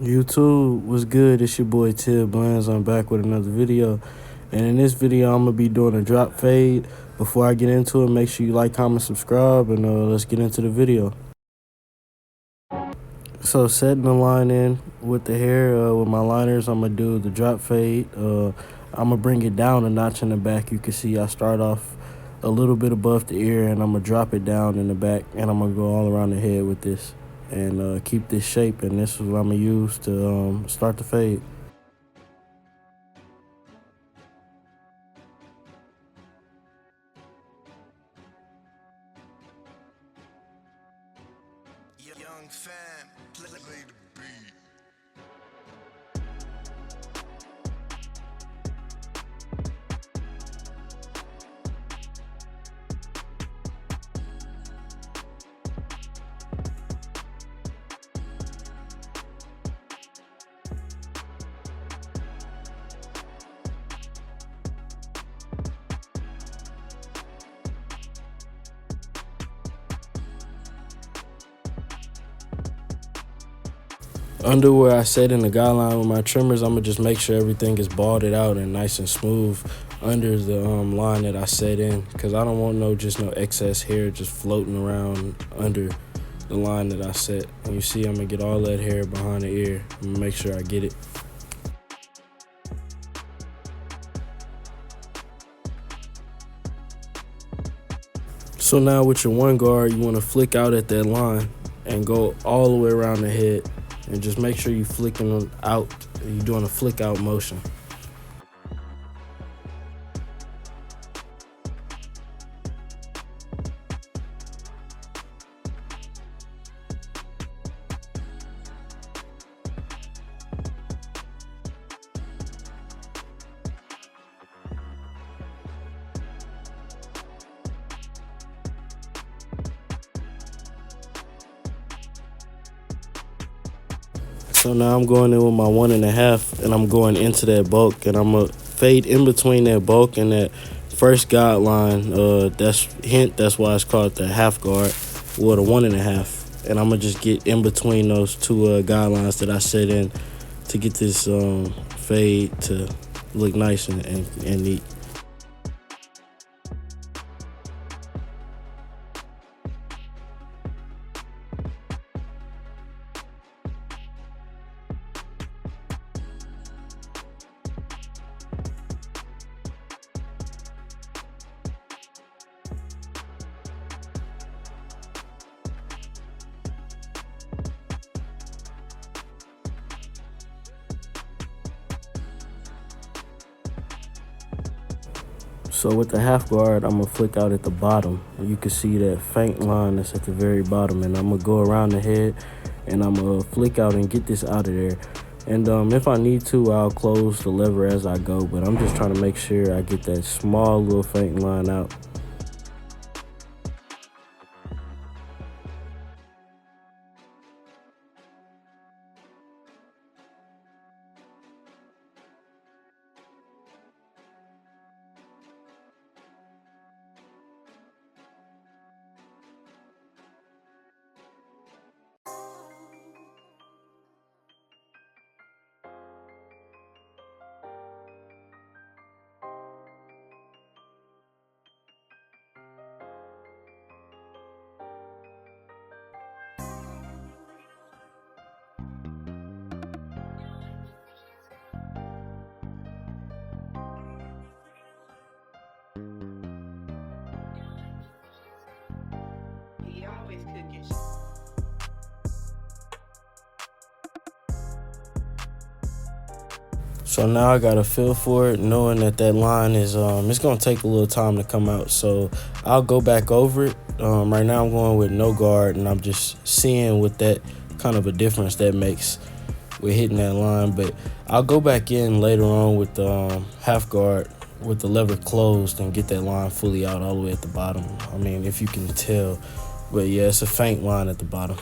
YouTube, what's good? It's your boy Thibblendz. I'm back with another video. And in this video, I'm going to be doing a drop fade. Before I get into it, make sure you like, comment, subscribe, and let's get into the video. So setting the line in with the hair, with my liners, I'm going to do the drop fade. I'm going to bring it down a notch in the back. You can see I start off a little bit above the ear, and I'm going to drop it down in the back, and I'm going to go all around the head with this. And keep this shape, and this is what I'm going to use to start the fade. Young fam, play the beat. Under where I set in the guideline with my trimmers, I'm going to just make sure everything is balded out and nice and smooth under the line that I set in, because I don't want no excess hair just floating around under the line that I set. And you see I'm going to get all that hair behind the ear and make sure I get it. So now with your one guard, you want to flick out at that line and go all the way around the head. And just make sure you're flicking them out. You're doing a flick out motion. So now I'm going in with my 1.5, and I'm going into that bulk, and I'm gonna fade in between that bulk and that first guideline. That's why it's called the half guard, or the 1.5. And I'm gonna just get in between those two guidelines that I set in to get this fade to look nice and neat. So with the half guard, I'm gonna flick out at the bottom. You can see that faint line that's at the very bottom, and I'm gonna go around the head and I'm gonna flick out and get this out of there. And if I need to, I'll close the lever as I go, but I'm just trying to make sure I get that small little faint line out. He always cooking. So now I got a feel for it, knowing that that line is, it's gonna take a little time to come out. So I'll go back over it. Right now I'm going with no guard, and I'm just seeing what that kind of a difference that makes with hitting that line. But I'll go back in later on with the half guard with the lever closed and get that line fully out all the way at the bottom. I mean, if you can tell, but yeah, it's a faint line at the bottom.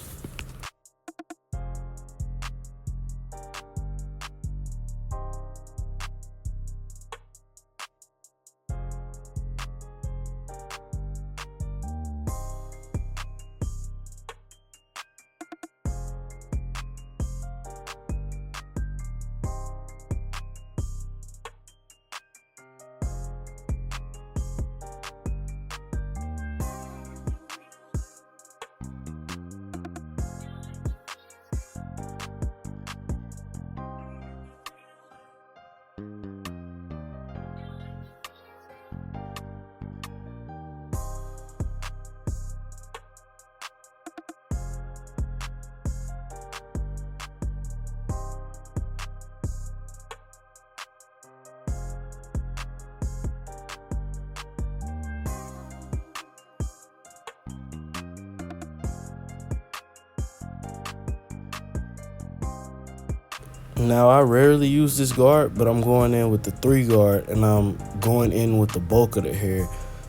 Now, I rarely use this guard, but I'm going in with the 3 guard, and I'm going in with the bulk of the hair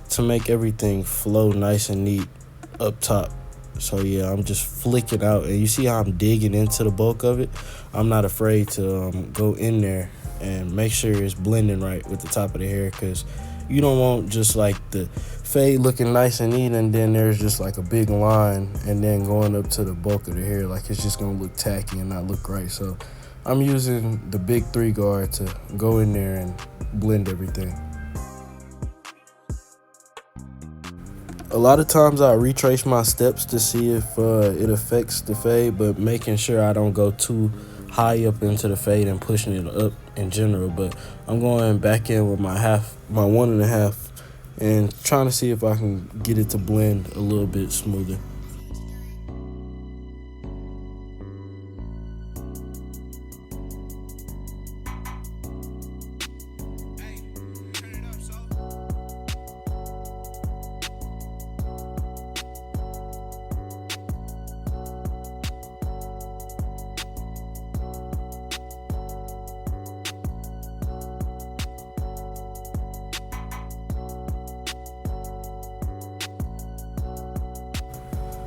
to make everything flow nice and neat up top. So yeah, I'm just flicking out, and you see how I'm digging into the bulk of it. I'm not afraid to go in there and make sure it's blending right with the top of the hair, because you don't want just like the fade looking nice and neat and then there's just like a big line and then going up to the bulk of the hair, like it's just gonna look tacky and not look right. So I'm using the big 3 guard to go in there and blend everything. A lot of times I retrace my steps to see if it affects the fade, but making sure I don't go too high up into the fade and pushing it up in general. But I'm going back in with my 1.5, and trying to see if I can get it to blend a little bit smoother.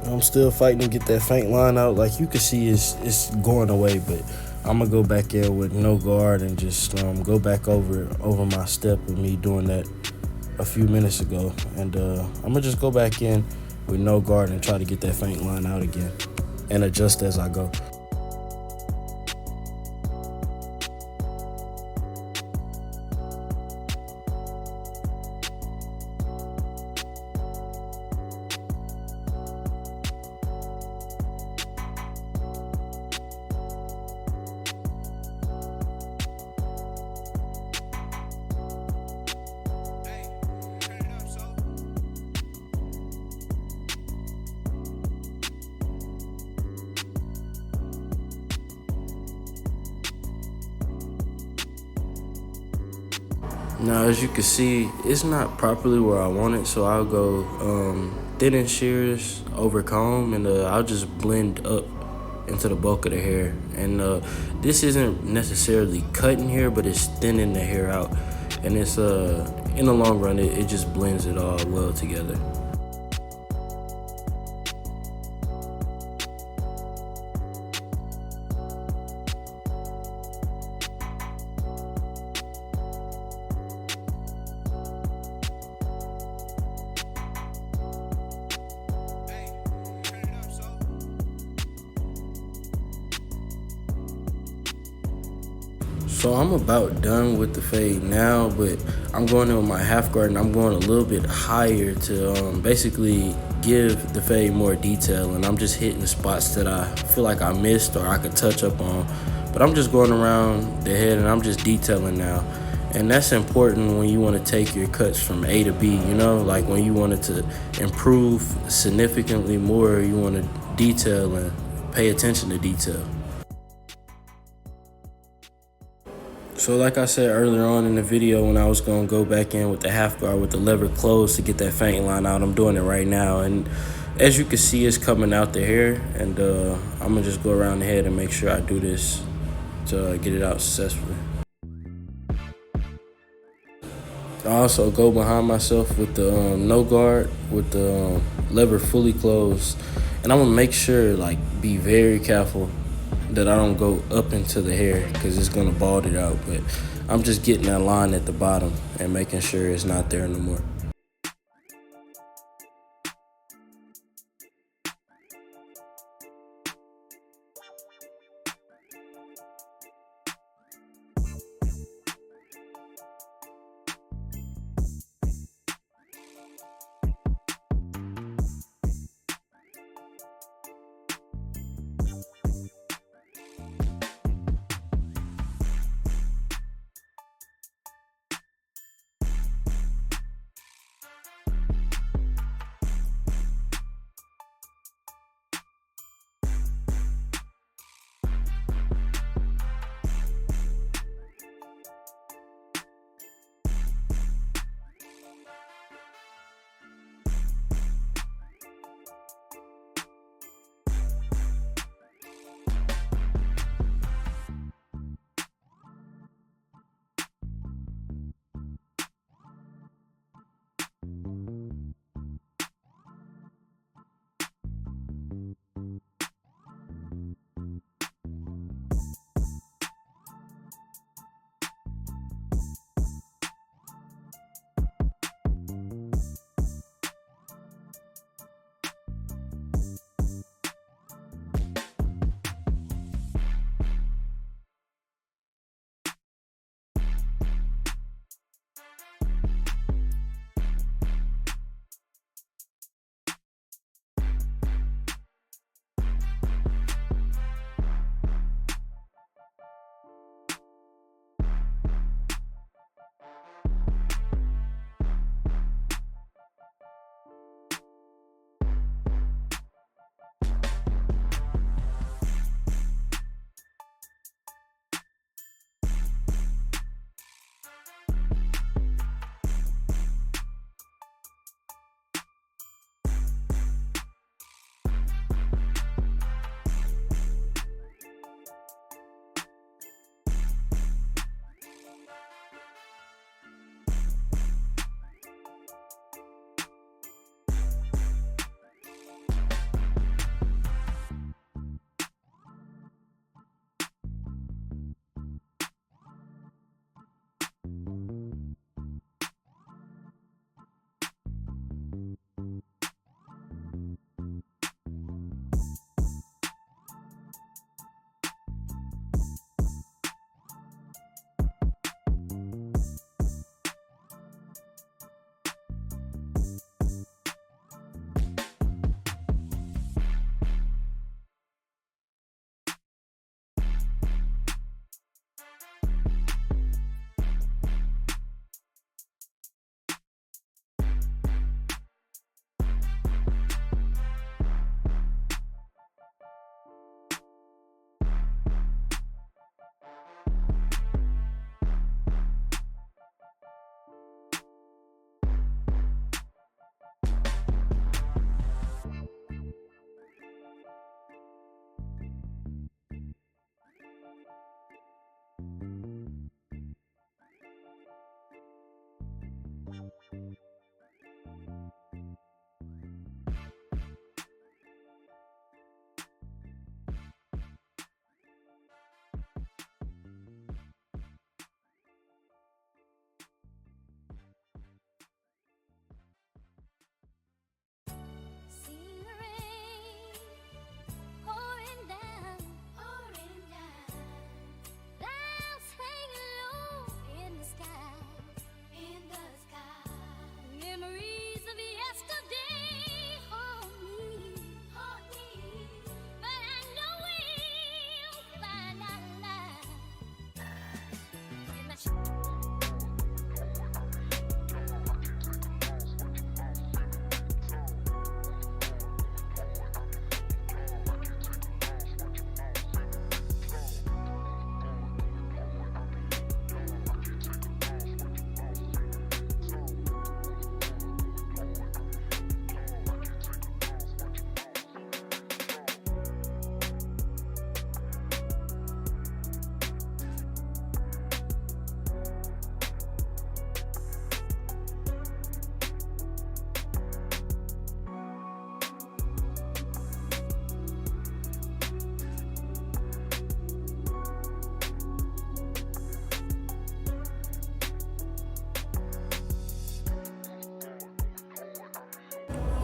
I'm still fighting to get that faint line out. Like you can see, it's going away, but I'm gonna go back in with no guard and just go back over my step of me doing that a few minutes ago, and I'm gonna just go back in with no guard and try to get that faint line out again and adjust as I go. Now, as you can see, it's not properly where I want it, so I'll go thin and shears over comb, and I'll just blend up into the bulk of the hair. And this isn't necessarily cutting hair, but it's thinning the hair out, and it's in the long run, it just blends it all well together. So I'm about done with the fade now, but I'm going in with my half guard and I'm going a little bit higher to basically give the fade more detail, and I'm just hitting the spots that I feel like I missed or I could touch up on. But I'm just going around the head and I'm just detailing now. And that's important when you want to take your cuts from A to B, you know, like when you want it to improve significantly more, you want to detail and pay attention to detail. So like I said earlier on in the video, when I was going to go back in with the half guard with the lever closed to get that faint line out, I'm doing it right now. And as you can see, it's coming out the hair, and I'm going to just go around the head and make sure I do this to get it out successfully. I also go behind myself with the no guard, with the lever fully closed. And I'm going to make sure, like, be very careful that I don't go up into the hair because it's going to bald it out. But I'm just getting that line at the bottom and making sure it's not there no more.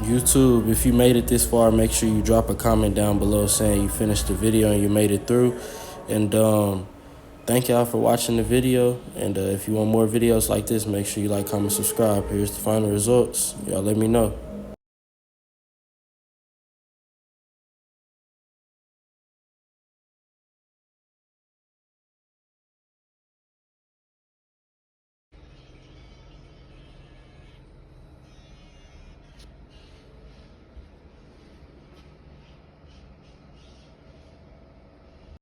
YouTube, if you made it this far, make sure you drop a comment down below saying you finished the video and you made it through. And thank y'all for watching the video. And if you want more videos like this, make sure you like, comment, subscribe. Here's the final results. Y'all let me know.